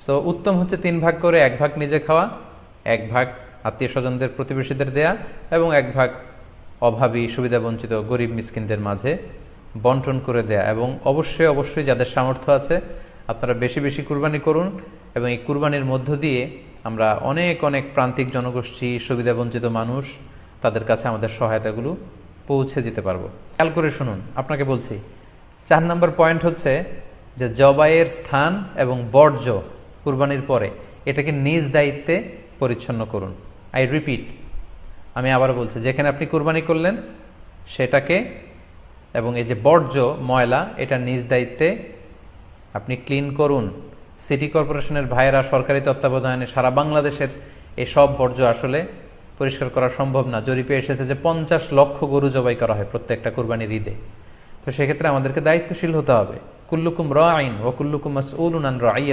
So উত্তম হচ্ছে 3 ভাগ করে 1 ভাগ নিজে খাওয়া, 1 ভাগ আত্মীয় স্বজনদের প্রতিবেশীদের দেয়া, এবং 1 ভাগ অভাবী সুবিধাবঞ্চিত গরিব মিসকিনদের মাঝে বন্টন করে দেয়া। এবং অবশ্যই অবশ্যই যাদের সামর্থ্য আছে আপনারা বেশি বেশি কুরবানি করুন, এবং এই কুরবানির মধ্য দিয়ে আমরা অনেক অনেক প্রান্তিক জনগোষ্ঠী, সুবিধাবঞ্চিত মানুষ, তাদের কাছে আমাদের সহায়তাগুলো পৌঁছে দিতে পারবো। খেয়াল করে শুনুন, আপনাকে বলছি 4 নম্বর পয়েন্ট হচ্ছে যে জবাইয়ের স্থান এবং বর্জ্য কুরবানির পরে এটাকে নিজ দায়িত্বে পরিচ্ছন্ন করুন। আই রিপিট, আমি আবার বলছি, যেখানে আপনি কুরবানি করলেন সেটাকে এবং এই যে বর্জ্য ময়লা এটা নিজ দায়িত্বে আপনি ক্লিন করুন। সিটি কর্পোরেশনের ভাইয়েরা সরকারি তত্ত্বাবধানে সারা বাংলাদেশের এই সব বর্জ্য আসলে পরিষ্কার করা সম্ভব না। জরিপে এসেছে যে 50 লক্ষ গরু জবাই করা হয় প্রত্যেকটা কুরবানির ঈদে। তো সেক্ষেত্রে আমাদেরকে দায়িত্বশীল হতে হবে। কুল্লুকুম রাঈন ওয়া কুল্লুকুম মাসউলুন আন রাইয়াতিহি।